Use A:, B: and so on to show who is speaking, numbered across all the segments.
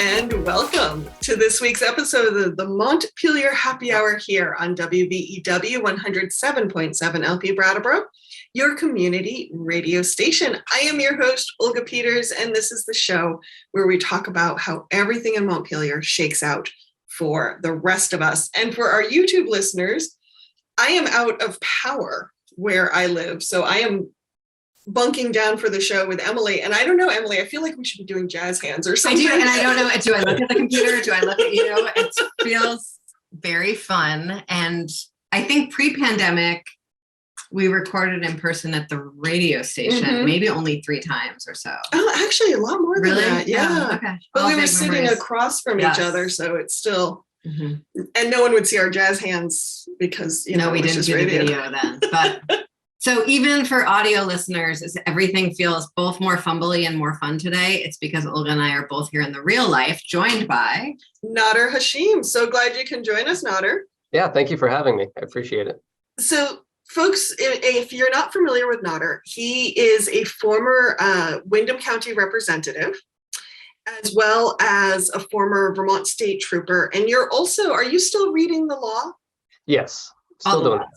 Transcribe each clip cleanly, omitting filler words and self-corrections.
A: and welcome to this week's episode of the Montpelier Happy Hour here on WBEW 107.7 LP Brattleboro, your community radio station. I am your host, Olga Peters, and this is the show where we talk about how everything in Montpelier shakes out for the rest of us. And for our YouTube listeners, I am out of power where I live, so I am bunking down for the show with Emily. And I don't know, Emily, I feel like we should be doing jazz hands or something.
B: I do, and I don't know, do I look at the computer? Do I look at you? It feels very fun. And I think pre-pandemic, we recorded in person at the radio station, maybe only 3 times or so.
A: Oh, actually a lot more than that. Yeah.
B: Okay.
A: But we were sitting across from each other, so it's still, and no one would see our jazz hands because, you know,
B: we didn't do radio. The video then. But so even for audio listeners, everything feels both more fumbly and more fun today. It's because Olga and I are both here in the real life, joined by
A: Nader Hashim. So glad you can join us, Nader.
C: Yeah, thank you for having me. I appreciate it.
A: So folks, if you're not familiar with Nader, he is a former Windham County representative, as well as a former Vermont State Trooper. And you're also, are you still reading the law?
C: Yes, still doing it.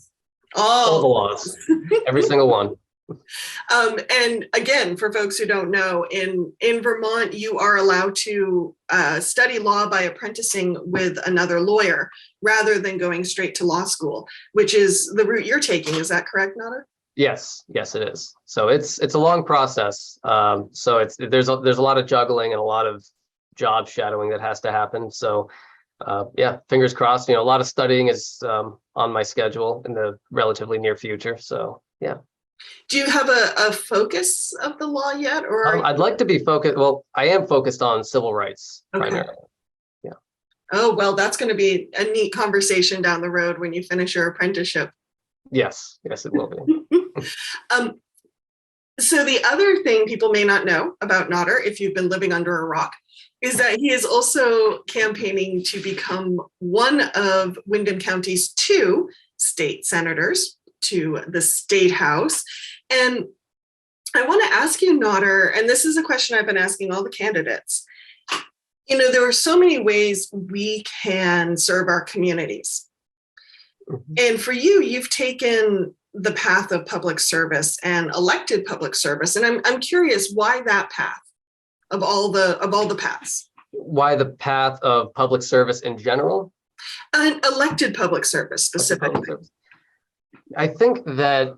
A: All
C: the laws, every single one.
A: And again, for folks who don't know, in Vermont, you are allowed to study law by apprenticing with another lawyer rather than going straight to law school, which is the route you're taking. Is that correct, Nader?
C: Yes, it is. So it's a long process. So there's a lot of juggling and a lot of job shadowing that has to happen. So yeah, fingers crossed. You know, a lot of studying is on my schedule in the relatively near future. So yeah.
A: Do you have a focus of the law yet, or
C: I'd like to be focused. Well, I am focused on civil rights primarily. Yeah.
A: Oh well, that's going to be a neat conversation down the road when you finish your apprenticeship.
C: Yes, it will be.
A: So the other thing people may not know about Nader, if you've been living under a rock, is that he is also campaigning to become one of Windham County's 2 state senators to the state house. And I want to ask you, Nader, and this is a question I've been asking all the candidates. You know, there are so many ways we can serve our communities. And for you, you've taken the path of public service and elected public service. And I'm curious why that path of all the paths.
C: Why the path of public service in general?
A: Elected public service specifically.
C: I think that,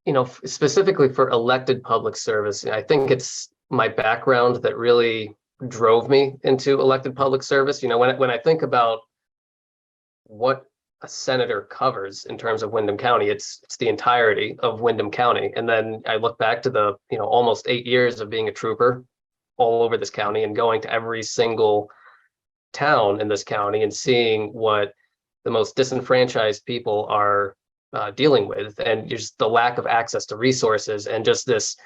C: you know, specifically for elected public service, I think it's my background that really drove me into elected public service. You know, when I think about what a senator covers in terms of Windham County, it's the entirety of Windham County. And then I look back to the, you know, almost 8 years of being a trooper all over this county and going to every single town in this county and seeing what the most disenfranchised people are dealing with, and just the lack of access to resources, and just this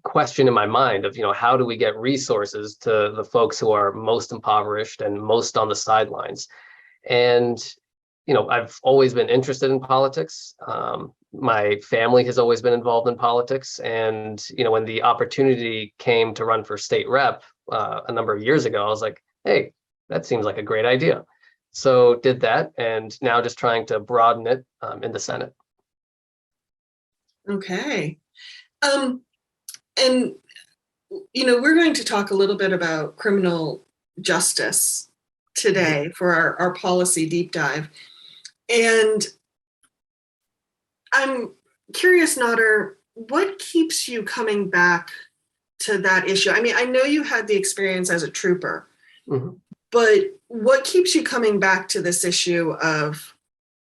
C: question in my mind of, you know, how do we get resources to the folks who are most impoverished and most on the sidelines? And, you know, I've always been interested in politics. My family has always been involved in politics. And, you know, when the opportunity came to run for state rep a number of years ago, I was like, hey, that seems like a great idea. So did that, and now just trying to broaden it in the Senate.
A: Okay. And, you know, we're going to talk a little bit about criminal justice today for our policy deep dive. And I'm curious, Nader, what keeps you coming back to that issue? I mean, I know you had the experience as a trooper, but what keeps you coming back to this issue of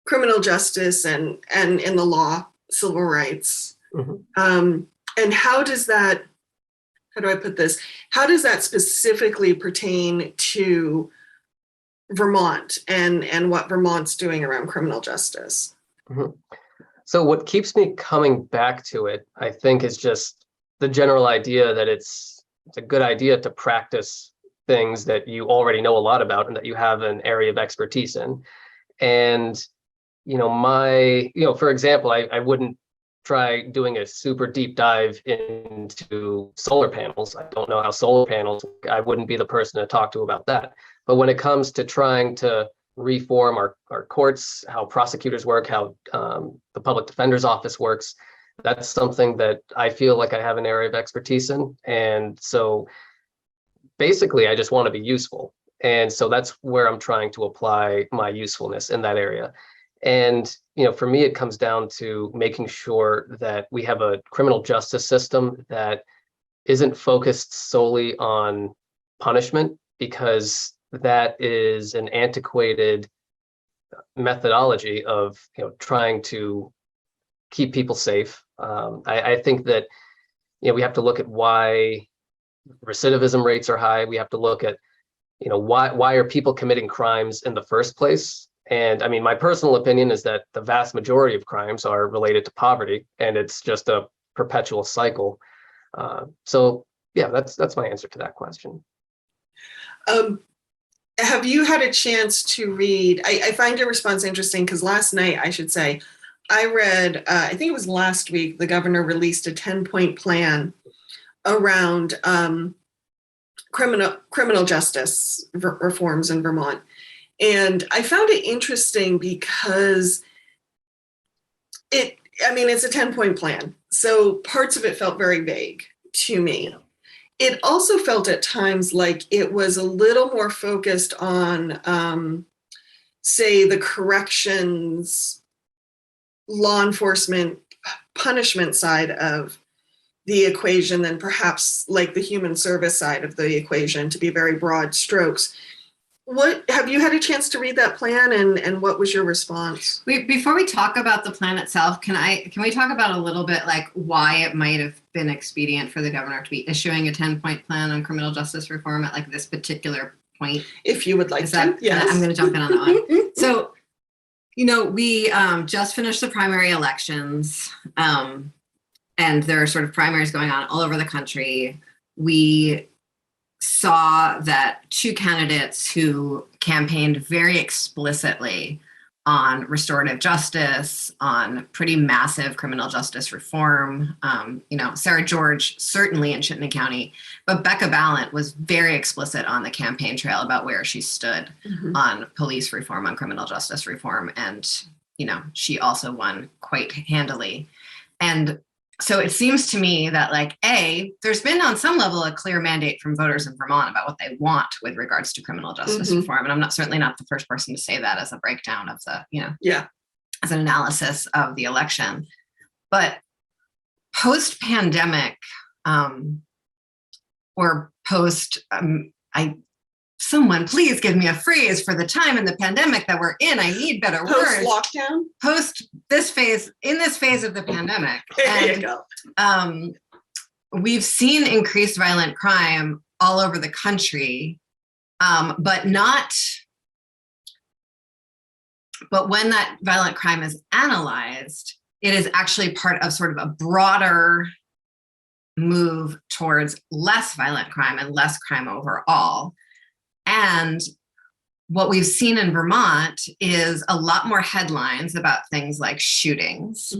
A: criminal justice and in the law, civil rights? And how does that, how do I put this? How does that specifically pertain to Vermont and what Vermont's doing around criminal justice?
C: So what keeps me coming back to it, I think, is just the general idea that it's a good idea to practice things that you already know a lot about and that you have an area of expertise in. And, you know, for example, I wouldn't try doing a super deep dive into solar panels. I don't know how solar panels, I wouldn't be the person to talk to about that. But when it comes to trying to reform our courts, how prosecutors work, how the public defender's office works, that's something that I feel like I have an area of expertise in. And so basically, I just want to be useful. And so that's where I'm trying to apply my usefulness in that area. And, for me, it comes down to making sure that we have a criminal justice system that isn't focused solely on punishment, because that is an antiquated methodology of, trying to keep people safe. I think that, we have to look at why recidivism rates are high. We have to look at, why are people committing crimes in the first place? And I mean, my personal opinion is that the vast majority of crimes are related to poverty, and it's just a perpetual cycle. So yeah, that's my answer to that question.
A: Have you had a chance to read, I find your response interesting because last night, I should say, I read, I think it was last week, the governor released a 10-point plan around criminal justice reforms in Vermont. And I found it interesting because it's a 10-point plan. So parts of it felt very vague to me. It also felt at times like it was a little more focused on, say, the corrections, law enforcement, punishment side of the equation than perhaps like the human service side of the equation, to be very broad strokes. What have you had a chance to read that plan, and what was your response?
B: Before we talk about the plan itself, can we talk about a little bit like why it might have been expedient for the governor to be issuing a 10-point plan on criminal justice reform at like this particular point?
A: If you would like to, yes.
B: I'm going to jump in on that one. So, we just finished the primary elections, and there are sort of primaries going on all over the country. We saw that two candidates who campaigned very explicitly on restorative justice, on pretty massive criminal justice reform. Sarah George, certainly in Chittenden County, but Becca Ballant was very explicit on the campaign trail about where she stood on police reform, on criminal justice reform. And, she also won quite handily. And so it seems to me that there's been on some level a clear mandate from voters in Vermont about what they want with regards to criminal justice reform. And I'm certainly not the first person to say that as a breakdown of the, as an analysis of the election. But post-pandemic or post, someone please give me a phrase for the time in the pandemic that we're in. I need better words.
A: Post-lockdown?
B: In this phase of the pandemic.
A: There you go.
B: We've seen increased violent crime all over the country, but when that violent crime is analyzed, it is actually part of sort of a broader move towards less violent crime and less crime overall. And what we've seen in Vermont is a lot more headlines about things like shootings.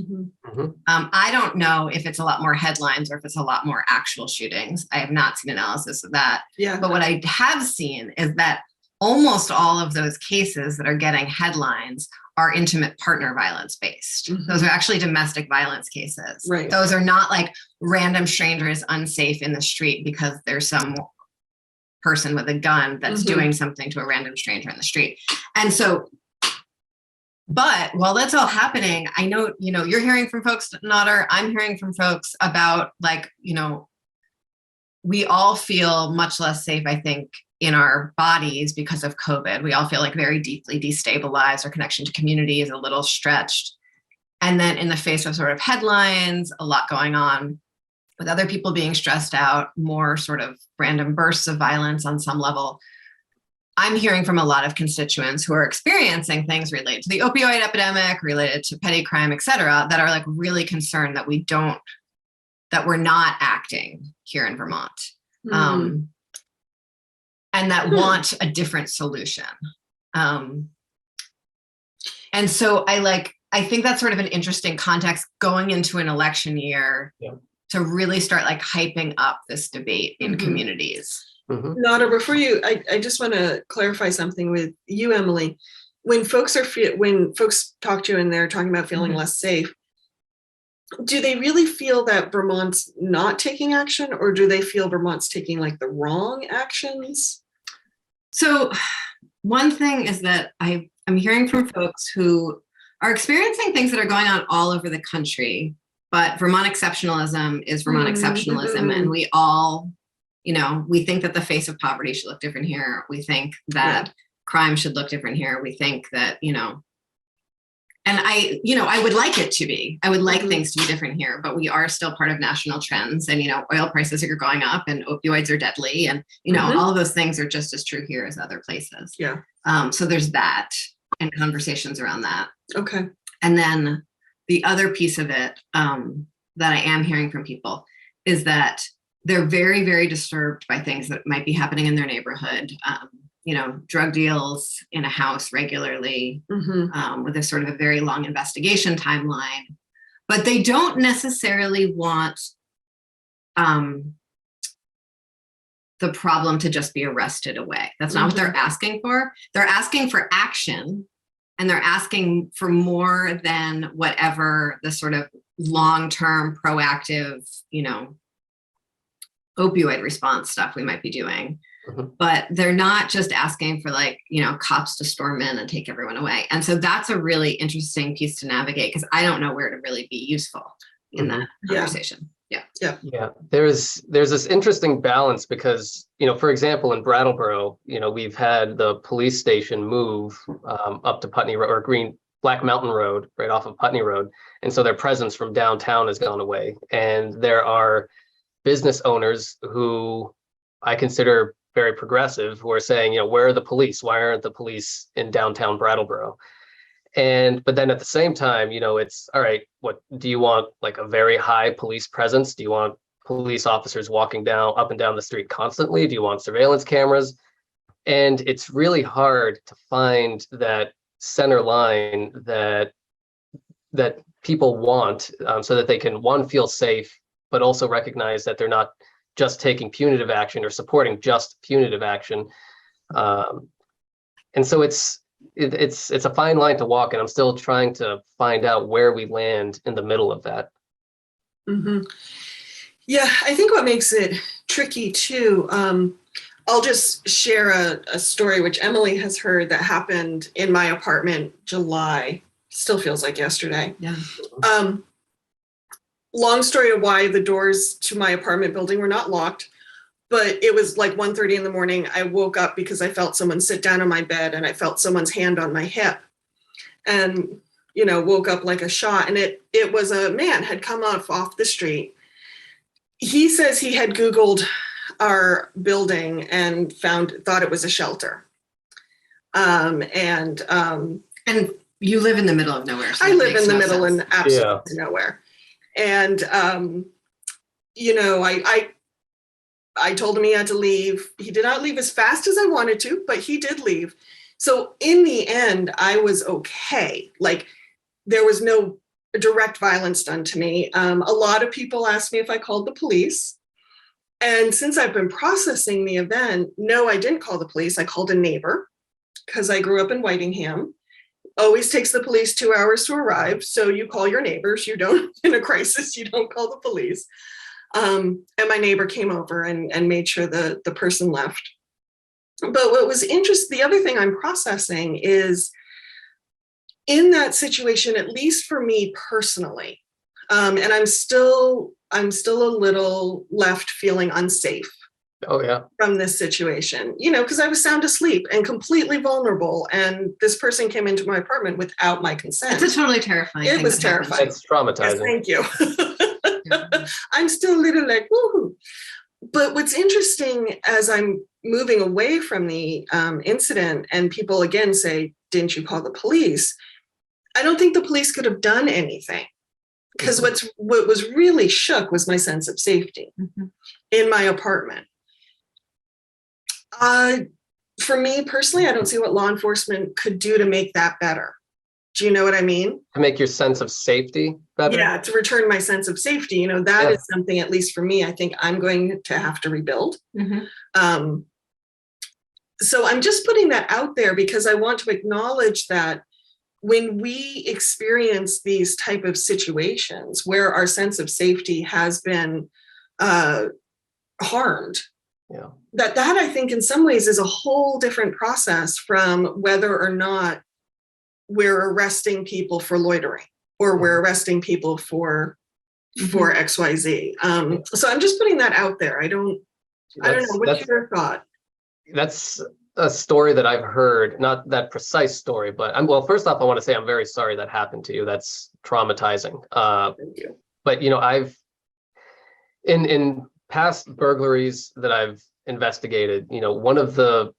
B: I don't know if it's a lot more headlines or if it's a lot more actual shootings. I have not seen analysis of that.
A: Yeah.
B: But what I have seen is that almost all of those cases that are getting headlines are intimate partner violence based. Those are actually domestic violence cases.
A: Right.
B: Those are not like random strangers unsafe in the street because there's some person with a gun that's doing something to a random stranger in the street. And so, but while that's all happening, I know, you're hearing from folks, Nader, I'm hearing from folks about we all feel much less safe, I think, in our bodies because of COVID. We all feel like very deeply destabilized. Our connection to community is a little stretched. And then in the face of sort of headlines, a lot going on with other people being stressed out, more sort of random bursts of violence on some level, I'm hearing from a lot of constituents who are experiencing things related to the opioid epidemic, related to petty crime, et cetera, that are really concerned that we're not acting here in Vermont. And that want a different solution. And so I think that's sort of an interesting context going into an election year to really start like hyping up this debate in communities.
A: Nada, before you, I just want to clarify something with you, Emily. When folks talk to you and they're talking about feeling less safe, do they really feel that Vermont's not taking action, or do they feel Vermont's taking like the wrong actions?
B: So one thing is that I'm hearing from folks who are experiencing things that are going on all over the country, but Vermont exceptionalism is Vermont exceptionalism. And we all, we think that the face of poverty should look different here. We think that crime should look different here. We think that, and I would like it to be, I would like things to be different here, but we are still part of national trends, and, oil prices are going up and opioids are deadly. And, all of those things are just as true here as other places.
A: Yeah.
B: So there's that and conversations around that.
A: Okay.
B: And then the other piece of it that I am hearing from people is that they're very, very disturbed by things that might be happening in their neighborhood. Drug deals in a house regularly with a sort of a very long investigation timeline, but they don't necessarily want the problem to just be arrested away. That's not what they're asking for. They're asking for action, and they're asking for more than whatever the sort of long-term proactive, opioid response stuff we might be doing. But they're not just asking for cops to storm in and take everyone away. And so that's a really interesting piece to navigate, because I don't know where to really be useful in that conversation. Yeah.
C: There's this interesting balance because, for example, in Brattleboro, we've had the police station move up to Putney Road, or Black Mountain Road, right off of Putney Road. And so their presence from downtown has gone away. And there are business owners who I consider very progressive who are saying, where are the police? Why aren't the police in downtown Brattleboro? But then at the same time, it's all right. What do you want? Like a very high police presence? Do you want police officers walking up and down the street constantly? Do you want surveillance cameras? And it's really hard to find that center line that people want, so that they can, one, feel safe, but also recognize that they're not just taking punitive action or supporting just punitive action. And so it's a fine line to walk, and I'm still trying to find out where we land in the middle of that.
A: Yeah, I think what makes it tricky too, I'll just share a story which Emily has heard that happened in my apartment July. Still feels like yesterday.
B: Yeah.
A: Long story of why the doors to my apartment building were not locked, but it was like 1:30 in the morning. I woke up because I felt someone sit down on my bed, and I felt someone's hand on my hip, and, woke up like a shot. And it was a man had come off the street. He says he had Googled our building and thought it was a shelter. And
B: you live in the middle of nowhere. So
A: I live in the middle and absolutely nowhere. And, I told him he had to leave. He did not leave as fast as I wanted to, but he did leave. So in the end, I was okay. Like, there was no direct violence done to me. A lot of people asked me if I called the police. And since I've been processing the event, no, I didn't call the police. I called a neighbor because I grew up in Whitingham. Always takes the police 2 hours to arrive. So you call your neighbors. You don't, in a crisis, you don't call the police. And my neighbor came over and made sure the person left. But what was interesting, the other thing I'm processing is in that situation, at least for me personally, and I'm still a little left feeling unsafe.
C: Oh, yeah.
A: From this situation, because I was sound asleep and completely vulnerable. And this person came into my apartment without my consent.
B: It's a totally terrifying thing.
A: It was terrifying.
C: It's traumatizing.
A: Yes, thank you. I'm still a little like, woohoo. But what's interesting as I'm moving away from the incident and people again say, didn't you call the police? I don't think the police could have done anything. Because what was really shook was my sense of safety in my apartment. For me personally, I don't see what law enforcement could do to make that better. Do you know what I mean?
C: To make your sense of safety better?
A: Yeah, to return my sense of safety. You know, that is something, at least for me, I think I'm going to have to rebuild. So I'm just putting that out there because I want to acknowledge that when we experience these type of situations where our sense of safety has been harmed, that I think in some ways is a whole different process from whether or not we're arresting people for loitering or we're arresting people for XYZ. So I'm just putting that out there. I don't know. What's your thought?
C: That's a story that I've heard, not that precise story, but well, first off, I want to say I'm very sorry that happened to you. That's traumatizing.
A: Thank you.
C: But, you know, I've, in past burglaries that I've investigated, you know, one of the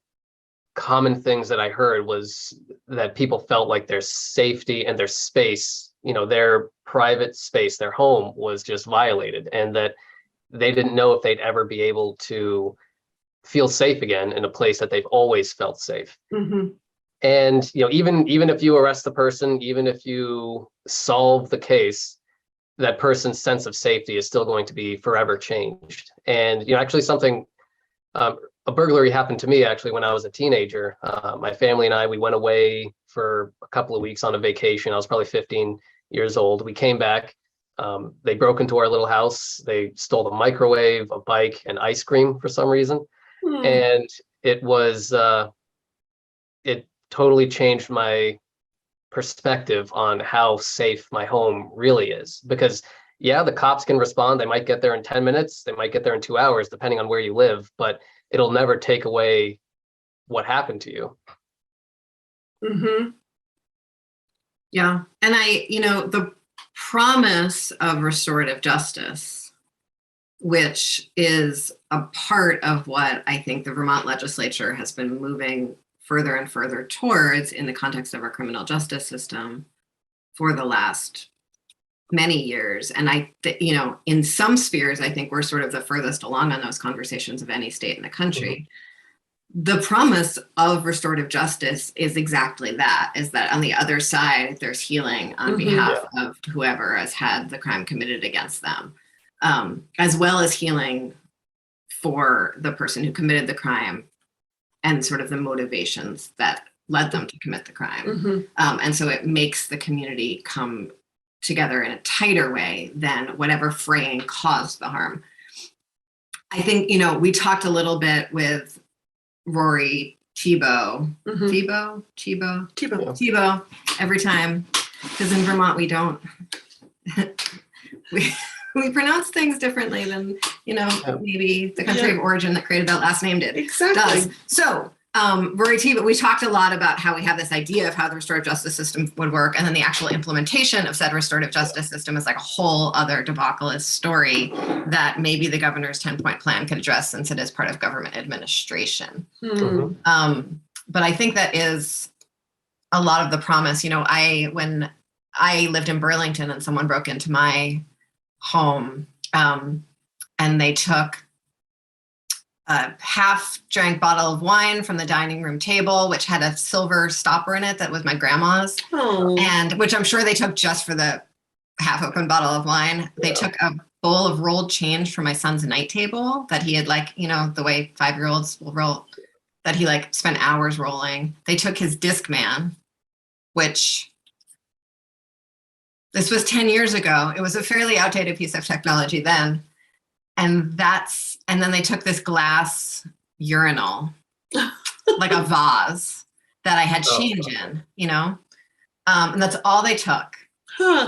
C: common things that I heard was that people felt like their safety and their space, you know, their private space, their home was just violated, and that they didn't know if they'd ever be able to feel safe again in a place that they've always felt safe. And, you know, even if you arrest the person, even if you solve the case, that person's sense of safety is still going to be forever changed. And, you know, actually something, a burglary happened to me actually when I was a teenager. My family and I, we went away for a couple of weeks on a vacation. I was probably 15 years old. We came back. They broke into our little house. They stole the microwave, a bike, and ice cream for some reason. And it was, it totally changed my perspective on how safe my home really is. Because yeah, the cops can respond. They might get there in 10 minutes. They might get there in 2 hours, depending on where you live, but it'll never take away what happened to you.
B: Yeah. And the promise of restorative justice, which is a part of what I think the Vermont legislature has been moving further and further towards in the context of our criminal justice system for the last many years. And in some spheres, I think we're sort of the furthest along on those conversations of any state in the country. The promise of restorative justice is exactly that, is that on the other side, there's healing on behalf of whoever has had the crime committed against them. As well as healing for the person who committed the crime and sort of the motivations that led them to commit the crime. And so it makes the community come together in a tighter way than whatever fraying caused the harm. I think, we talked a little bit with Rory Thibault, Thibault every time, because in Vermont we don't, we pronounce things differently than, maybe the country of origin that created that last name did.
A: Exactly.
B: Does. So Rory Thibault, we talked a lot about how we have this idea of how the restorative justice system would work, and then the actual implementation of said restorative justice system is like a whole other debacleist story that maybe the governor's 10-point plan could address, since it is part of government administration. But I think that is a lot of the promise. When I lived in Burlington and someone broke into my home, and they took a half-drank bottle of wine from the dining room table, which had a silver stopper in it that was my grandma's, and which I'm sure they took just for the half-open bottle of wine. They took a bowl of rolled change from my son's night table that he had, the way 5-year-olds will roll, that he spent hours rolling. They took his Discman, which, this was 10 years ago. It was a fairly outdated piece of technology then. And then they took this glass urinal, like a vase that I had change in, and that's all they took.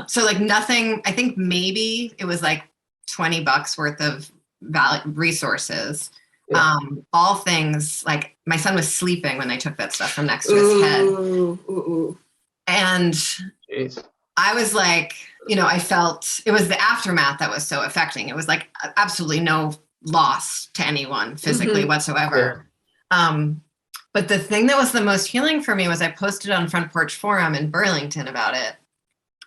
B: So nothing, I think maybe it was $20 worth of resources. All things, my son was sleeping when they took that stuff from next to his head. And
C: Jeez.
B: I was I felt it was the aftermath that was so affecting. It was absolutely no loss to anyone physically whatsoever. But the thing that was the most healing for me was I posted on Front Porch Forum in Burlington about it.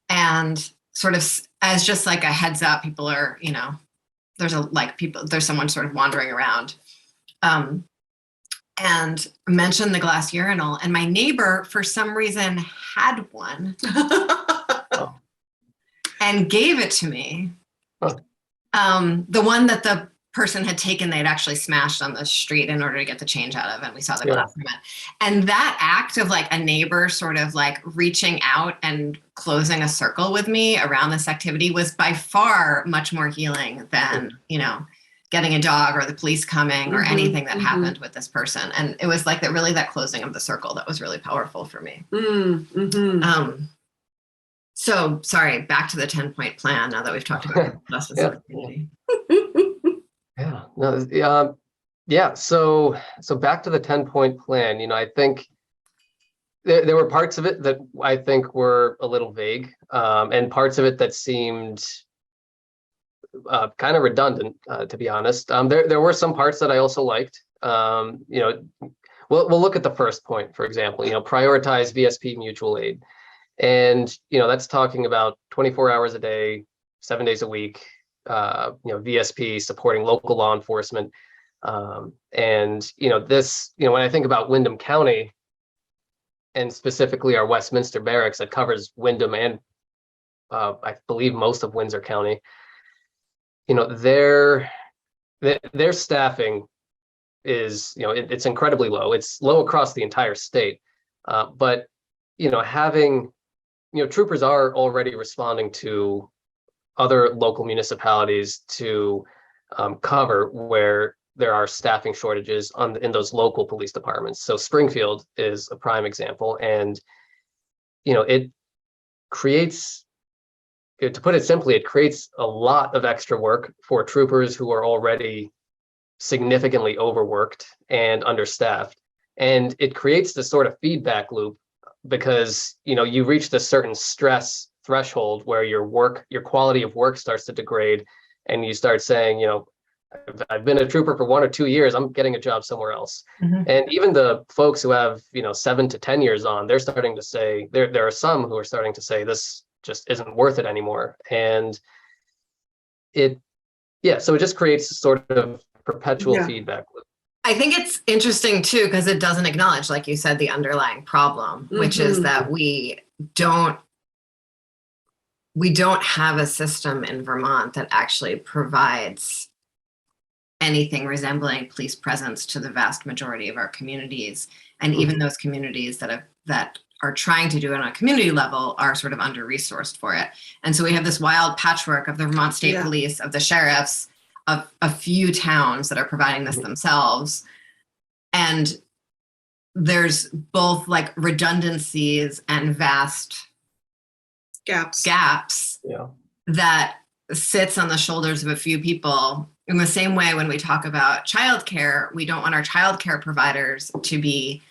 B: And sort of as just a heads up, people are, there's someone sort of wandering around. and mentioned the glass urinal. And my neighbor, for some reason, had one and gave it to me. The one that the person had taken, they'd actually smashed on the street in order to get the change out of, and we saw the glass from it. And that act of like a neighbor sort of like reaching out and closing a circle with me around this activity was by far much more healing than, you know, getting a dog or the police coming or anything that happened with this person. And it was like that closing of the circle that was really powerful for me. So sorry, back to the 10-point plan now that we've talked about justice in the community.
C: So back to the 10-point plan, you know, I think there were parts of it that I think were a little vague, and parts of it that seemed kind of redundant, to be honest. There were some parts that I also liked. You know, we'll look at the first point, for example, you know, prioritize VSP mutual aid. And, you know, that's talking about 24 hours a day, 7 days a week, you know, VSP supporting local law enforcement. And, you know, this, you know, when I think about Windham County and specifically our Westminster barracks that covers Windham and I believe most of Windsor County, you know, their staffing is, you know, it's incredibly low. It's low across the entire state. But, you know, having, you know, troopers are already responding to other local municipalities to cover where there are staffing shortages in those local police departments. So Springfield is a prime example, and you know, it creates, to put it simply, it creates a lot of extra work for troopers who are already significantly overworked and understaffed, and it creates this sort of feedback loop because, you know, you reach this certain stress threshold where your quality of work starts to degrade, and you start saying, you know, I've been a trooper for 1 or 2 years, I'm getting a job somewhere else. And even the folks who have, you know, 7 to 10 years on, they're starting to say, there are some who are starting to say this just isn't worth it anymore. And so it just creates sort of perpetual feedback loop.
B: I think it's interesting too, because it doesn't acknowledge, like you said, the underlying problem, which is that we don't have a system in Vermont that actually provides anything resembling police presence to the vast majority of our communities. And even those communities that are trying to do it on a community level are sort of under-resourced for it. And so we have this wild patchwork of the Vermont State Police, of the sheriffs, of a few towns that are providing this themselves. And there's both like redundancies and vast gaps that sits on the shoulders of a few people. In the same way, when we talk about childcare, we don't want our childcare providers to be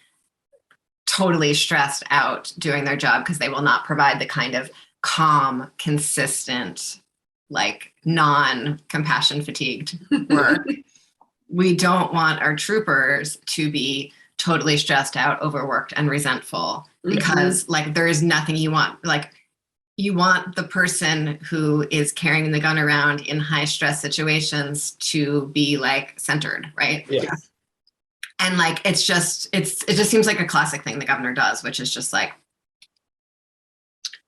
B: totally stressed out doing their job because they will not provide the kind of calm, consistent, like non-compassion fatigued work. We don't want our troopers to be totally stressed out, overworked, and resentful because like there is nothing you want. Like you want the person who is carrying the gun around in high stress situations to be like centered, right?
C: Yeah.
B: And like it just seems like a classic thing the governor does, which is just like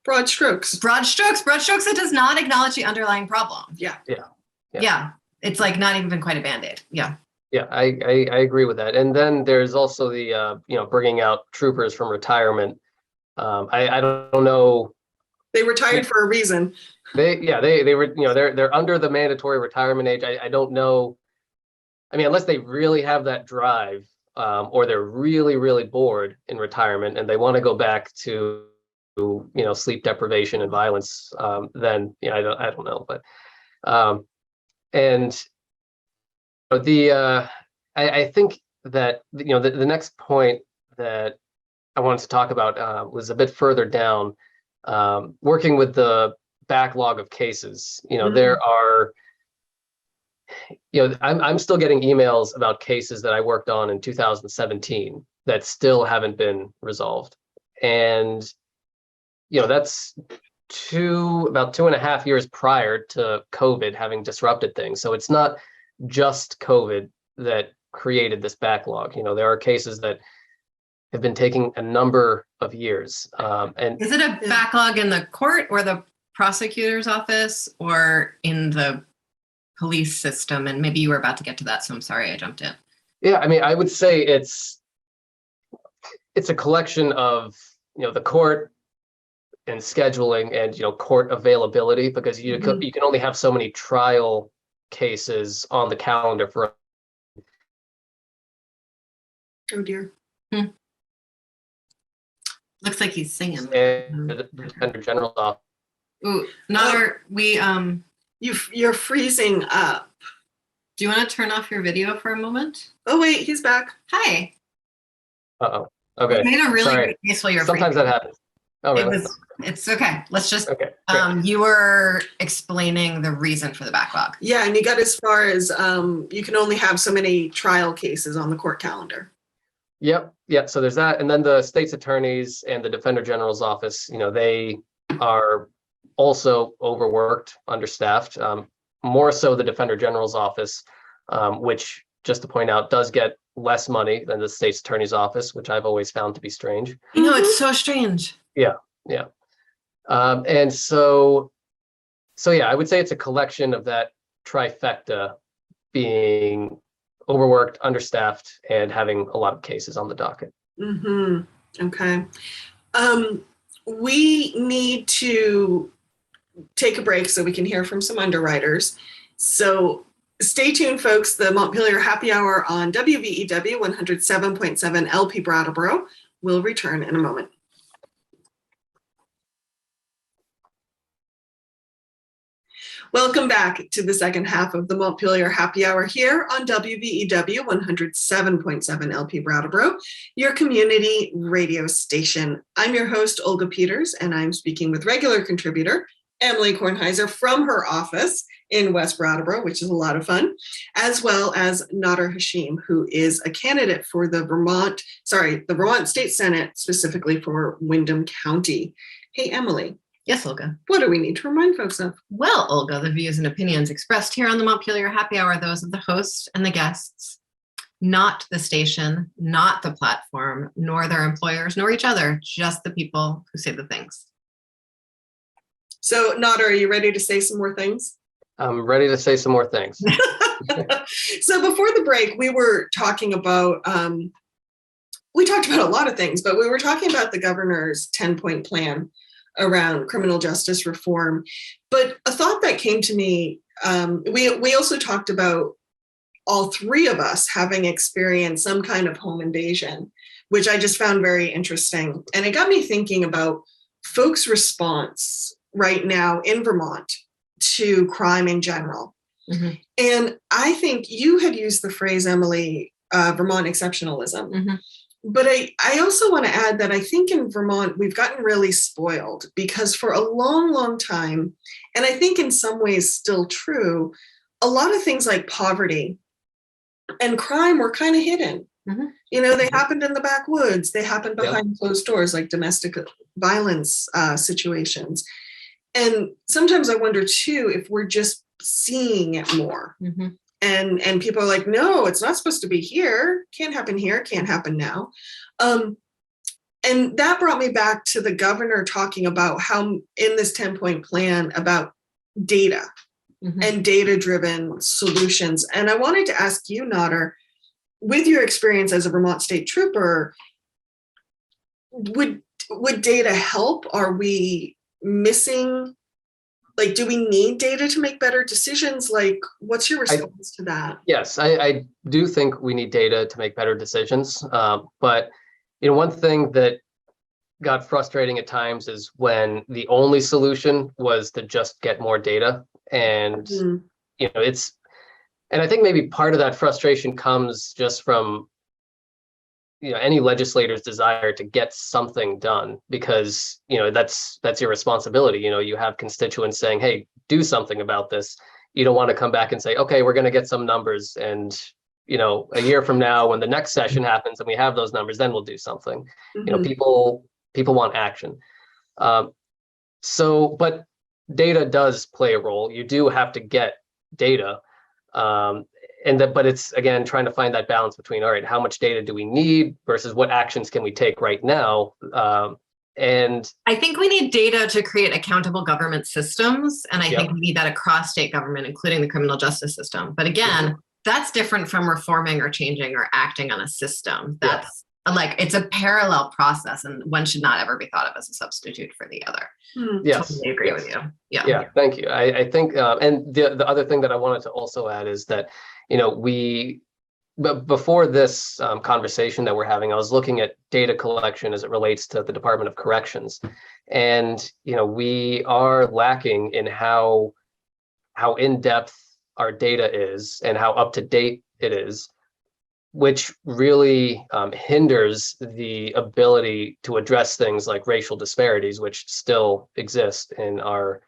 A: broad strokes.
B: It does not acknowledge the underlying problem. Yeah. It's like not even quite a Band-Aid. Yeah,
C: I agree with that. And then there's also the you know, bringing out troopers from retirement. I don't know.
A: They retired for a reason.
C: They were, you know, they're under the mandatory retirement age. I don't know. I mean, unless they really have that drive, or they're really, really bored in retirement and they want to go back to, you know, sleep deprivation and violence, then, you know, I don't know. But and I think that, you know, the next point that I wanted to talk about was a bit further down, working with the backlog of cases. You know, there are, you know, I'm still getting emails about cases that I worked on in 2017 that still haven't been resolved. And, you know, that's about 2.5 years prior to COVID having disrupted things. So it's not just COVID that created this backlog. There are cases that have been taking a number of years. And
B: is it a backlog in the court or the prosecutor's office or in the police system? And maybe you were about to get to that, so I'm sorry I jumped in.
C: yeah, I mean, I would say it's a collection of, the court and scheduling and, court availability, because you can only have so many trial cases on the calendar for.
A: Oh dear.
B: Looks like he's singing.
C: And the Defender General's office.
B: Ooh, Nader,
A: You're freezing up.
B: do you want to turn off your video for a moment?
A: Oh wait, he's back.
B: Hi.
C: Uh-oh. Okay.
B: You made a really
C: Sorry.
B: good case while you're
C: Sometimes that happens. Oh, really?
B: It's okay. Let's just,
C: Okay. Great.
B: you were explaining the reason for the backlog.
A: Yeah, and you got as far as you can only have so many trial cases on the court calendar.
C: Yep. So there's that. And then the state's attorneys and the Defender General's office, they are also overworked, understaffed, more so the Defender General's office, which, just to point out, does get less money than the state's attorney's office, which I've always found to be strange.
B: It's so strange.
C: Yeah. And so yeah, I would say it's a collection of that trifecta: being overworked, understaffed, and having a lot of cases on the docket.
A: Okay. We need to take a break so we can hear from some underwriters. So stay tuned, folks. The Montpelier Happy Hour on WVEW 107.7 LP Brattleboro will return in a moment. Welcome back to the second half of the Montpelier Happy Hour here on WVEW 107.7 LP Brattleboro, your community radio station. I'm your host, Olga Peters, and I'm speaking with regular contributor Emily Kornheiser from her office in West Brattleboro, which is a lot of fun, as well as Nader Hashim, who is a candidate for the Vermont State Senate, specifically for Windham County. Hey, Emily.
B: Yes, Olga.
A: What do we need to remind folks of?
B: Well, Olga, the views and opinions expressed here on the Montpelier Happy Hour are those of the host and the guests, not the station, not the platform, nor their employers, nor each other, just the people who say the things.
A: So, Nader, are you ready to say some more things?
C: I'm ready to say some more things.
A: So before the break, we were talking about, we talked about a lot of things, but we were talking about the governor's 10-point plan around criminal justice reform. But a thought that came to me, we also talked about all three of us having experienced some kind of home invasion, which I just found very interesting. And it got me thinking about folks' response right now in Vermont to crime in general. And I think you had used the phrase, Emily, Vermont exceptionalism. But I also want to add that I think in Vermont, we've gotten really spoiled because for a long, long time, and I think in some ways still true, a lot of things like poverty and crime were kind of hidden. They happened in the backwoods. They happened behind closed doors, like domestic violence situations. And sometimes I wonder, too, if we're just seeing it more. And people are like, no, it's not supposed to be here. Can't happen here. Can't happen now. And that brought me back to the governor talking about how in this 10-point plan about data and data-driven solutions. And I wanted to ask you, Nader, with your experience as a Vermont State Trooper, would data help? Are we missing? Like, do we need data to make better decisions? Like, what's your response to that?
C: Yes, I do think we need data to make better decisions. But, one thing that got frustrating at times is when the only solution was to just get more data. And, and I think maybe part of that frustration comes just from, any legislator's desire to get something done, because, that's your responsibility. You have constituents saying, hey, do something about this. You don't want to come back and say, okay, we're going to get some numbers. And, a year from now, when the next session happens and we have those numbers, then we'll do something. People want action. But data does play a role. You do have to get data. but it's again trying to find that balance between, all right, how much data do we need versus what actions can we take right now? And
B: I think we need data to create accountable government systems. And I
C: Yep.
B: think we need that across state government, including the criminal justice system. But again, that's different from reforming or changing or acting on a system. That's like, it's a parallel process, and one should not ever be thought of as a substitute for the other.
C: Yes,
B: Totally agree with you.
C: yeah, thank you. I think, and the other thing that I wanted to also add is that, but before this conversation that we're having, I was looking at data collection as it relates to the Department of Corrections. And, we are lacking in how in-depth our data is and how up-to-date it is, which really hinders the ability to address things like racial disparities, which still exist in our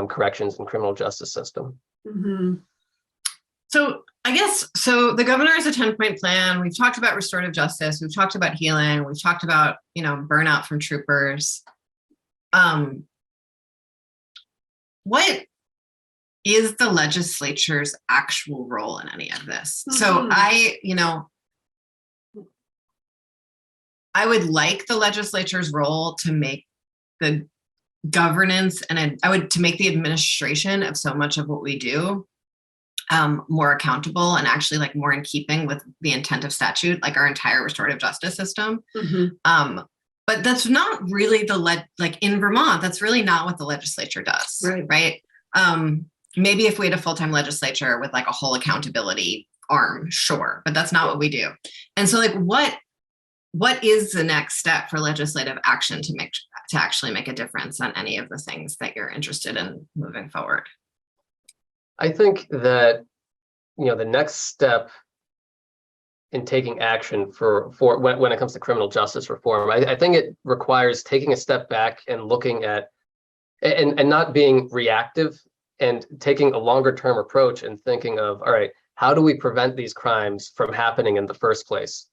C: corrections and criminal justice system.
B: So I guess, the governor has a 10-point plan. We've talked about restorative justice. We've talked about healing. We've talked about, burnout from troopers. What is the legislature's actual role in any of this? So I would like the legislature's role to make the governance and to make the administration of so much of what we do more accountable and actually like more in keeping with the intent of statute, like our entire restorative justice system. But that's not really like in Vermont, that's really not what the legislature does, right? Maybe if we had a full-time legislature with like a whole accountability arm, sure, but that's not what we do. And so like, what is the next step for legislative action to actually make a difference on any of the things that you're interested in moving forward?
C: I think that, the next step in taking action for when it comes to criminal justice reform, I think it requires taking a step back and looking at and not being reactive and taking a longer term approach and thinking of, all right, how do we prevent these crimes from happening in the first place?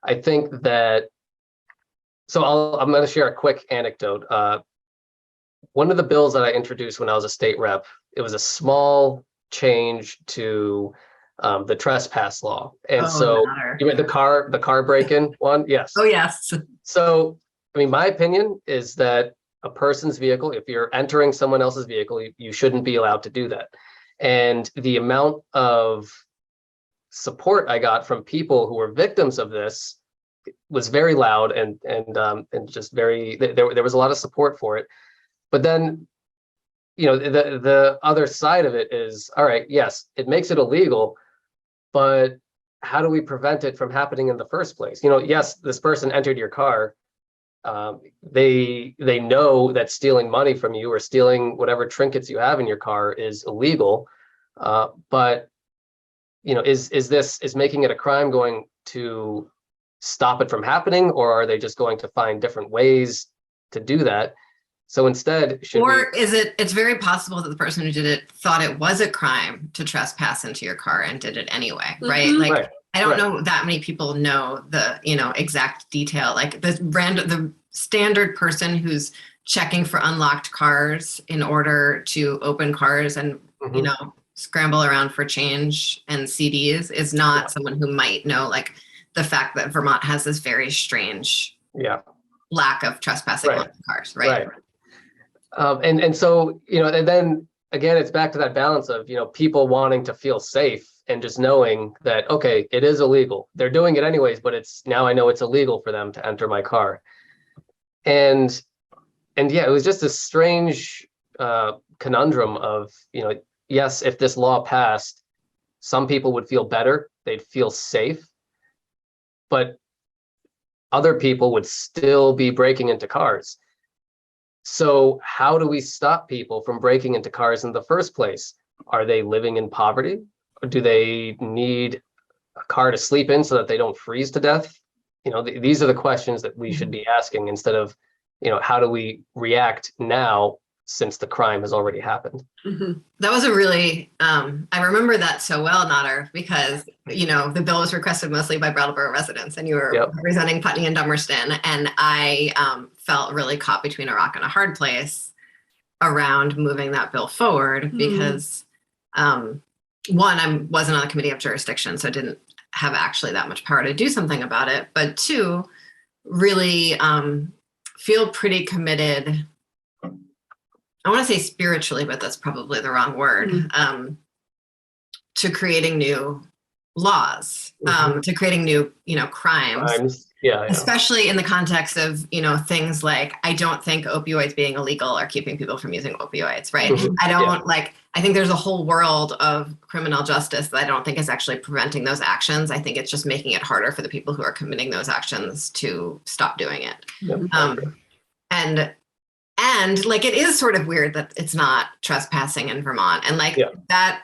C: I think that, I'm going to share a quick anecdote. One of the bills that I introduced when I was a state rep, it was a small change to the trespass law. And you mean the car break-in one? Yes.
B: Oh, yes.
C: So, my opinion is that a person's vehicle, if you're entering someone else's vehicle, you shouldn't be allowed to do that. And the amount of support I got from people who were victims of this was very loud and just very, there was a lot of support for it. But then, the other side of it is, all right, yes, it makes it illegal, but how do we prevent it from happening in the first place? Yes, this person entered your car. They know that stealing money from you or stealing whatever trinkets you have in your car is illegal. But is making it a crime going to stop it from happening, or are they just going to find different ways to do that? So instead, it's very possible that the person who did it thought it was a crime to trespass into your car and did it anyway, right?
B: Like, I don't know that many people know the, exact detail, like the standard person who's checking for unlocked cars in order to open cars and, scramble around for change and CDs is not someone who might know, like, the fact that Vermont has this very strange lack of trespassing on cars, right?
C: And so, and then again, it's back to that balance of, people wanting to feel safe and just knowing that, okay, it is illegal. They're doing it anyways, but now I know it's illegal for them to enter my car. And it was just a strange conundrum of, yes, if this law passed, some people would feel better, they'd feel safe, but other people would still be breaking into cars. So how do we stop people from breaking into cars in the first place? Are they living in poverty? Or do they need a car to sleep in so that they don't freeze to death? These are the questions that we should be asking instead of, how do we react now since the crime has already happened?
B: That was a really, I remember that so well, Nader, because, the bill was requested mostly by Brattleboro residents and you were representing Putney and Dummerston. And I felt really caught between a rock and a hard place around moving that bill forward because one, I wasn't on the committee of jurisdiction, so I didn't have actually that much power to do something about it. But two, really feel pretty committed. I want to say spiritually, but that's probably the wrong word, to creating new laws, to creating new, crimes.
C: Yeah.
B: Especially in the context of, things like, I don't think opioids being illegal are keeping people from using opioids, right? I don't I think there's a whole world of criminal justice that I don't think is actually preventing those actions. I think it's just making it harder for the people who are committing those actions to stop doing it. And like, it is sort of weird that it's not trespassing in Vermont, and that,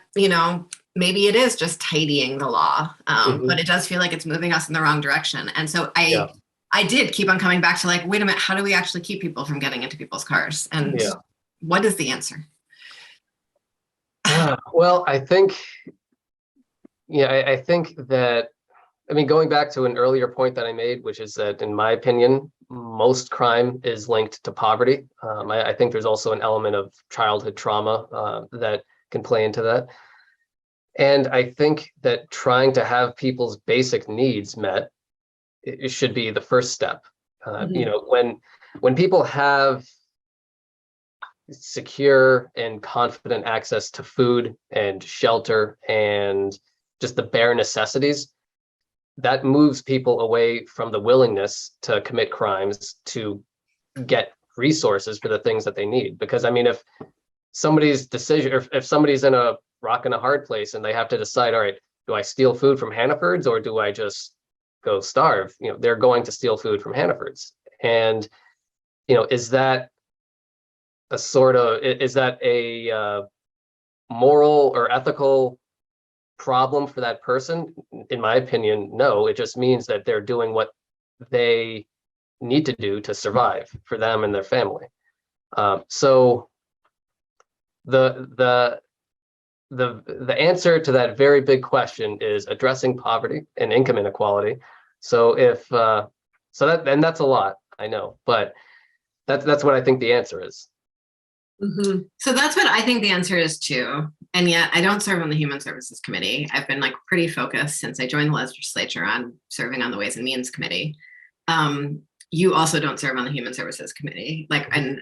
B: maybe it is just tidying the law, but it does feel like it's moving us in the wrong direction. And so I did keep on coming back to like, wait a minute, how do we actually keep people from getting into people's cars? And what is the answer?
C: Well, I think that, going back to an earlier point that I made, which is that in my opinion, most crime is linked to poverty. I think there's also an element of childhood trauma that can play into that. And I think that trying to have people's basic needs met, it should be the first step. When people have secure and confident access to food and shelter and just the bare necessities, that moves people away from the willingness to commit crimes to get resources for the things that they need. Because if somebody's decision, or if somebody's in a rock and a hard place and they have to decide, all right, do I steal food from Hannaford's or do I just go starve? They're going to steal food from Hannaford's. And, is that a moral or ethical problem for that person? In my opinion, no. It just means that they're doing what they need to do to survive for them and their family. So the answer to that very big question is addressing poverty and income inequality. So that's a lot, I know, but that's what I think the answer is.
B: So that's what I think the answer is too. And yet I don't serve on the Human Services Committee. I've been pretty focused since I joined the legislature on serving on the Ways and Means Committee. You also don't serve on the Human Services Committee. And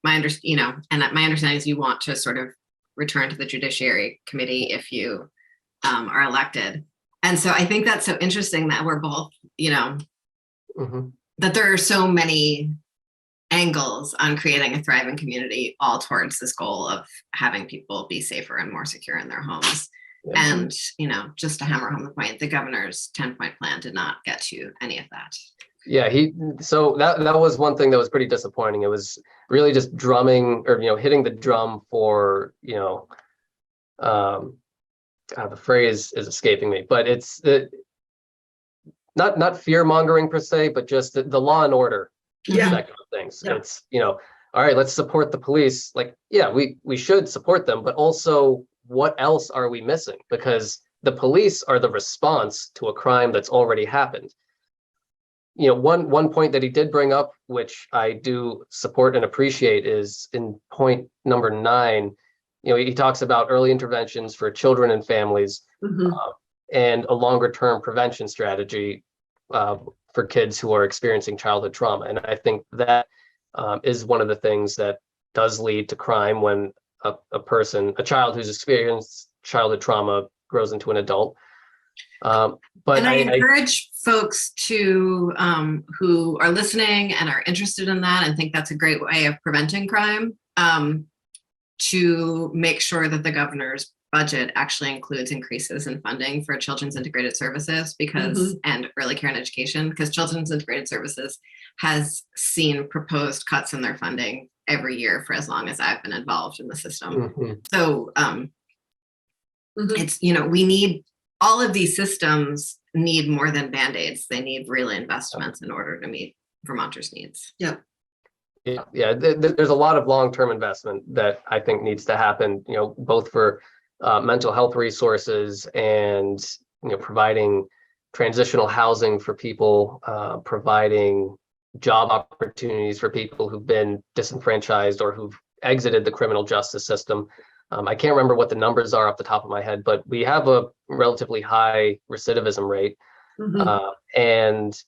B: my understanding is you want to sort of return to the Judiciary Committee if you are elected. And so I think that's so interesting that we're both, that there are so many angles on creating a thriving community, all towards this goal of having people be safer and more secure in their homes. And, just to hammer home the point, the governor's 10-point plan did not get to any of that.
C: Yeah, so that was one thing that was pretty disappointing. It was really just drumming or, hitting the drum for, the phrase is escaping me, but it's not fear mongering per se, but just the law and order aspect of things. It's, all right, let's support the police. We should support them, but also what else are we missing? Because the police are the response to a crime that's already happened. One point that he did bring up, which I do support and appreciate, is in point number 9. He talks about early interventions for children and families, and a longer term prevention strategy for kids who are experiencing childhood trauma. And I think that is one of the things that does lead to crime when a child who's experienced childhood trauma grows into an adult. But
B: I encourage folks to who are listening and are interested in that and think that's a great way of preventing crime, to make sure that the governor's budget actually includes increases in funding for children's integrated services and early care and education, because children's integrated services has seen proposed cuts in their funding every year for as long as I've been involved in the system. So it's, we need, all of these systems need more than Band-Aids. They need real investments in order to meet Vermonters' needs.
C: Yeah, there's a lot of long-term investment that I think needs to happen, both for mental health resources and, providing transitional housing for people, providing job opportunities for people who've been disenfranchised or who've exited the criminal justice system. I can't remember what the numbers are off the top of my head, but we have a relatively high recidivism rate.
A: Mhm.
C: And,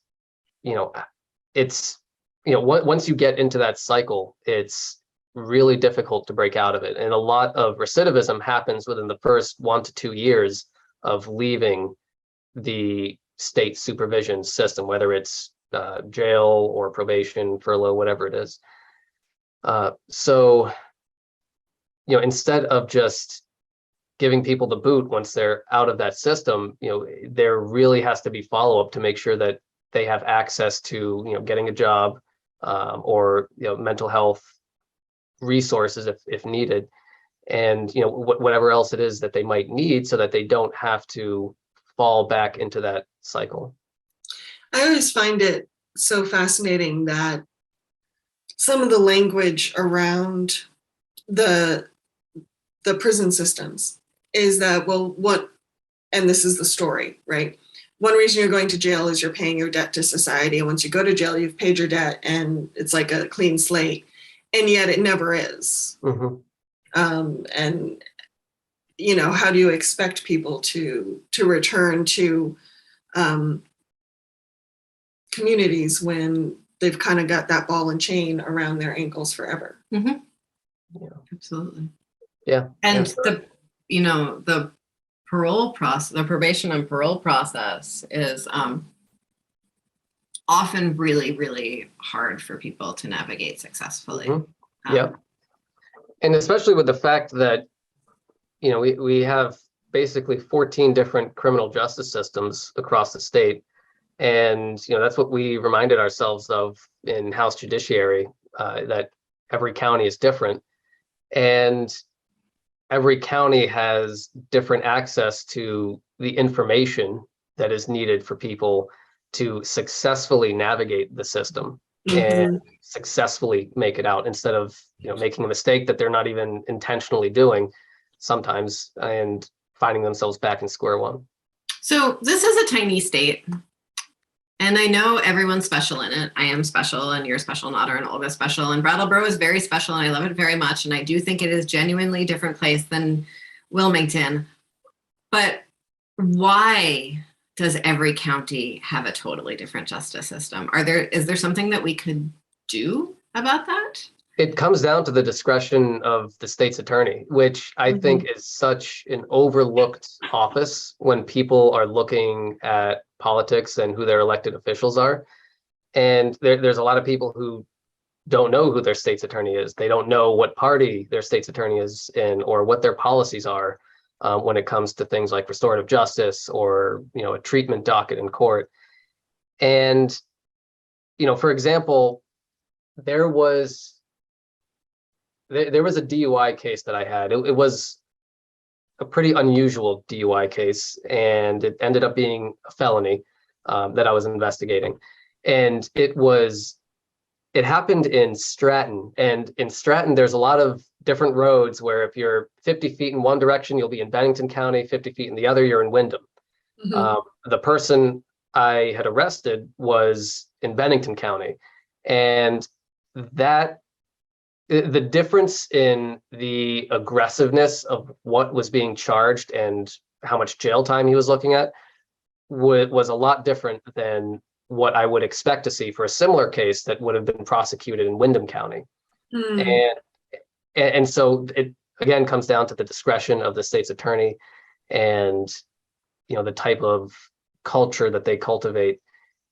C: it's, once you get into that cycle, it's really difficult to break out of it. And a lot of recidivism happens within the first 1 to 2 years of leaving the state supervision system, whether it's jail or probation, furlough, whatever it is. So, instead of just giving people the boot once they're out of that system, there really has to be follow-up to make sure that they have access to, getting a job, or, mental health resources if needed, and, whatever else it is that they might need so that they don't have to fall back into that cycle.
A: I always find it so fascinating that some of the language around the prison systems is that, well, and this is the story, right? One reason you're going to jail is you're paying your debt to society. And once you go to jail, you've paid your debt and it's like a clean slate. And yet it never is.
C: Mm-hmm.
A: And, how do you expect people to return to communities when they've kind of got that ball and chain around their ankles forever?
B: Mm-hmm.
C: Yeah.
B: Absolutely.
C: Yeah.
B: And
C: sure.
B: the parole process, the probation and parole process is often really, really hard for people to navigate successfully.
C: Mm-hmm. Yeah. And especially with the fact that, we have basically 14 different criminal justice systems across the state. And, that's what we reminded ourselves of in House Judiciary, that every county is different. And every county has different access to the information that is needed for people to successfully navigate the system and successfully make it out, instead of, making a mistake that they're not even intentionally doing sometimes and finding themselves back in square one.
B: So this is a tiny state. And I know everyone's special in it. I am special, and you're special, Nader, and Olga's special. And Brattleboro is very special, and I love it very much. And I do think it is genuinely a different place than Wilmington. But why does every county have a totally different justice system? Is there something that we could do about that?
C: It comes down to the discretion of the state's attorney, which I think is such an overlooked office when people are looking at politics and who their elected officials are. And there's a lot of people who don't know who their state's attorney is. They don't know what party their state's attorney is in, or what their policies are when it comes to things like restorative justice or, a treatment docket in court. And, for example, there was a DUI case that I had. It was a pretty unusual DUI case, and it ended up being a felony that I was investigating. And it happened in Stratton. And in Stratton, there's a lot of different roads where if you're 50 feet in one direction, you'll be in Bennington County, 50 feet in the other, you're in Windham. The person I had arrested was in Bennington County. And the difference in the aggressiveness of what was being charged and how much jail time he was looking at was a lot different than what I would expect to see for a similar case that would have been prosecuted in Windham County. And so it again comes down to the discretion of the state's attorney and, the type of culture that they cultivate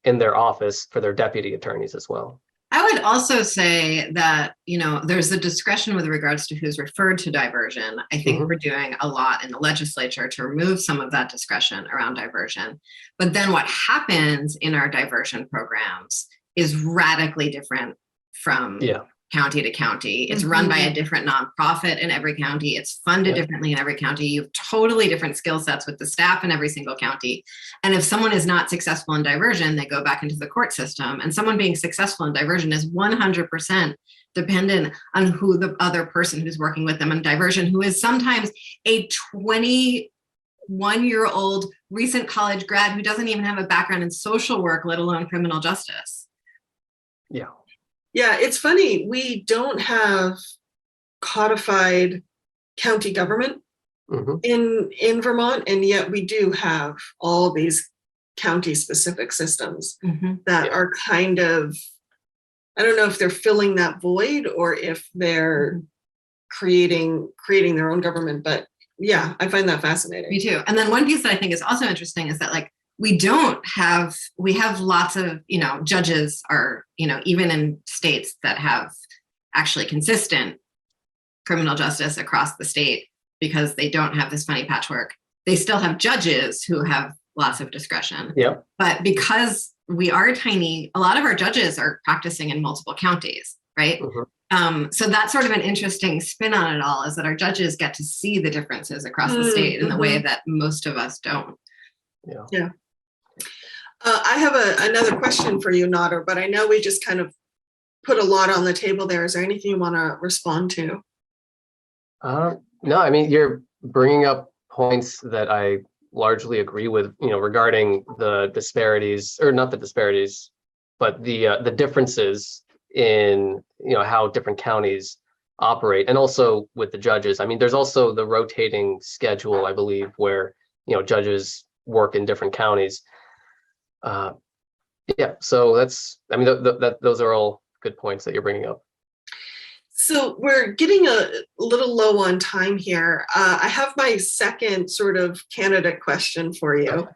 C: in their office for their deputy attorneys as well.
B: I would also say that, there's the discretion with regards to who's referred to diversion. I think we're doing a lot in the legislature to remove some of that discretion around diversion. But then what happens in our diversion programs is radically different from county to county. It's run by a different nonprofit in every county. It's funded differently in every county. You have totally different skill sets with the staff in every single county. And if someone is not successful in diversion, they go back into the court system. And someone being successful in diversion is 100% dependent on who the other person who's working with them in diversion, who is sometimes a 21-year-old recent college grad who doesn't even have a background in social work, let alone criminal justice.
A: Yeah, it's funny. We don't have codified county government
C: Mhm.
A: in Vermont, and yet we do have all these county specific systems
B: Mhm.
A: that
C: Yeah.
A: are kind of, I don't know if they're filling that void or if they're creating their own government, but yeah, I find that fascinating.
B: Me too. And then one piece that I think is also interesting is that like we have lots of, judges are, even in states that have actually consistent criminal justice across the state, because they don't have this funny patchwork, they still have judges who have lots of discretion.
C: Yep.
B: But because we are tiny, a lot of our judges are practicing in multiple counties, right?
C: Mhm.
B: So that's sort of an interesting spin on it all, is that our judges get to see the differences across the state in the way that most of us don't.
C: Yeah.
A: I have another question for you, Nader, but I know we just kind of put a lot on the table there. Is there anything you want to respond to?
C: No, I mean, you're bringing up points that I largely agree with, regarding the disparities, or not the disparities, but the differences in, how different counties operate, and also with the judges. I mean, there's also the rotating schedule, I believe, where, judges work in different counties. Yeah, so that's, I mean, those are all good points that you're bringing up.
A: So we're getting a little low on time here. I have my second sort of candidate question for you.
C: Okay.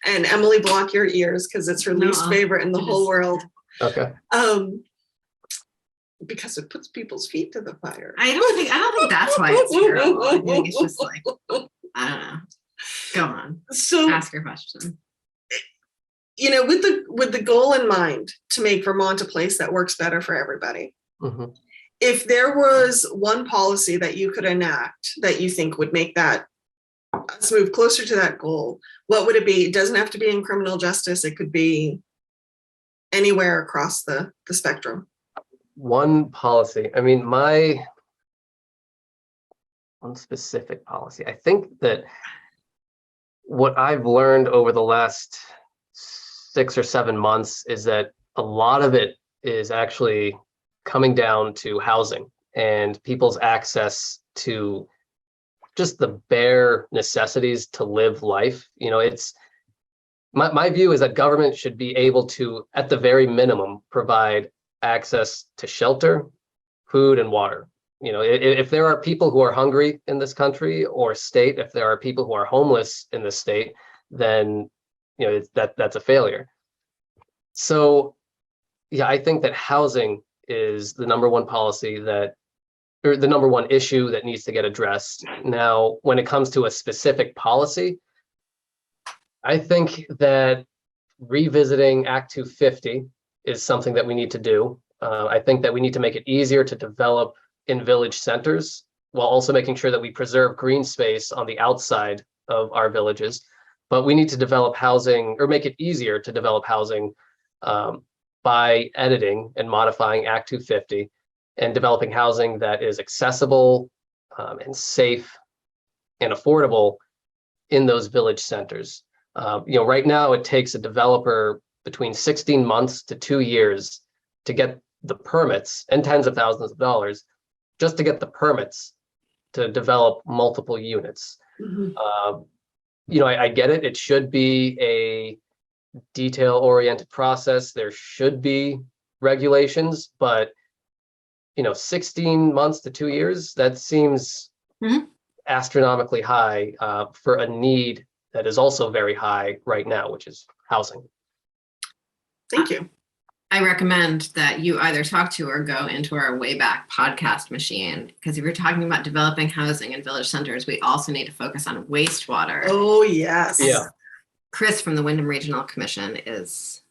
A: And Emily, block your ears because it's her least favorite in the whole world.
C: Okay.
A: Because it puts people's feet to the fire.
B: I don't think that's why it's terrible. I think it's just like, I don't know. Go on.
A: So
B: ask your question.
A: With the goal in mind to make Vermont a place that works better for everybody.
C: Mhm.
A: If there was one policy that you could enact that you think would make that us move closer to that goal, what would it be? It doesn't have to be in criminal justice. It could be anywhere across the spectrum.
C: One policy. I mean, one specific policy. I think that what I've learned over the last 6 or 7 months is that a lot of it is actually coming down to housing and people's access to just the bare necessities to live life. It's my view is that government should be able to, at the very minimum, provide access to shelter, food, and water. If there are people who are hungry in this country or state, if there are people who are homeless in this state, then that's a failure. So yeah, I think that housing is the number one policy or the number one issue that needs to get addressed. Now, when it comes to a specific policy, I think that revisiting Act 250 is something that we need to do. I think that we need to make it easier to develop in village centers, while also making sure that we preserve green space on the outside of our villages. But we need to develop housing, or make it easier to develop housing, by editing and modifying Act 250 and developing housing that is accessible and safe and affordable in those village centers. Right now it takes a developer between 16 months to 2 years to get the permits, and tens of thousands of dollars just to get the permits to develop multiple units. I get it. It should be a detail-oriented process. There should be regulations, but 16 months to 2 years, that seems astronomically high for a need that is also very high right now, which is housing.
A: Thank you.
B: I recommend that you either talk to or go into our Wayback podcast machine, because if you're talking about developing housing in village centers, we also need to focus on wastewater.
A: Oh, yes.
C: Yeah.
B: Chris from the Windham Regional Commission is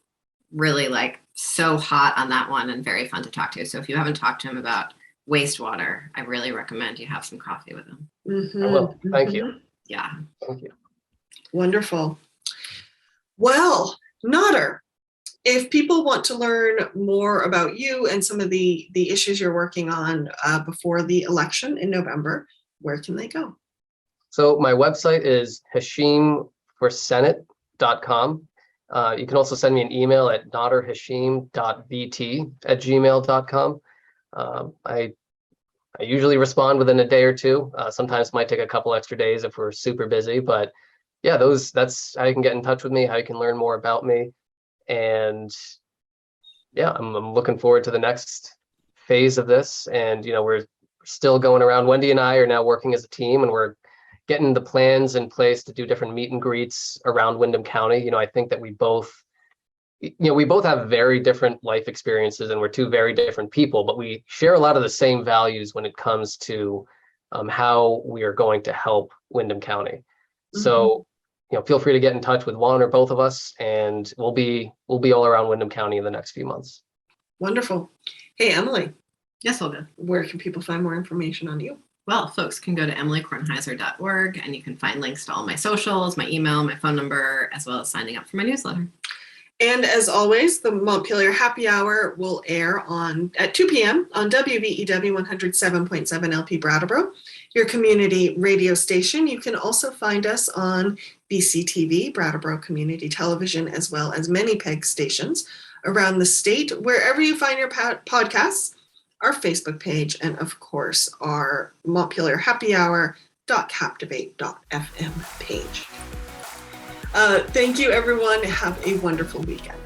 B: really so hot on that one and very fun to talk to. So if you haven't talked to him about wastewater, I really recommend you have some coffee with him.
C: I will. Thank you.
B: Yeah.
C: Thank you.
A: Wonderful. Well, Nader, if people want to learn more about you and some of the issues you're working on before the election in November, where can they go?
C: So my website is hashimforsenate.com. You can also send me an email at naderhashim.vt@gmail.com. I I usually respond within a day or two. Sometimes it might take a couple extra days if we're super busy, but yeah, that's how you can get in touch with me, how you can learn more about me. And yeah, I'm looking forward to the next phase of this. And, we're still going around. Wendy and I are now working as a team, and we're getting the plans in place to do different meet and greets around Windham County. I think that we both have very different life experiences, and we're two very different people, but we share a lot of the same values when it comes to how we are going to help Windham County. So, feel free to get in touch with one or both of us, and we'll be all around Windham County in the next few months.
A: Wonderful. Hey, Emily.
B: Yes, Olga.
A: Where can people find more information on you?
B: Well, folks can go to emilykornheiser.org, and you can find links to all my socials, my email, my phone number, as well as signing up for my newsletter.
A: And as always, the Montpelier Happy Hour will air at 2 p.m. on WVEW 107.7 LP Brattleboro, your community radio station. You can also find us on BCTV, Brattleboro Community Television, as well as many PEG stations around the state. Wherever you find your podcasts, our Facebook page, and of course, our Montpelier Happy Hour.captivate.fm page. Thank you, everyone. Have a wonderful weekend.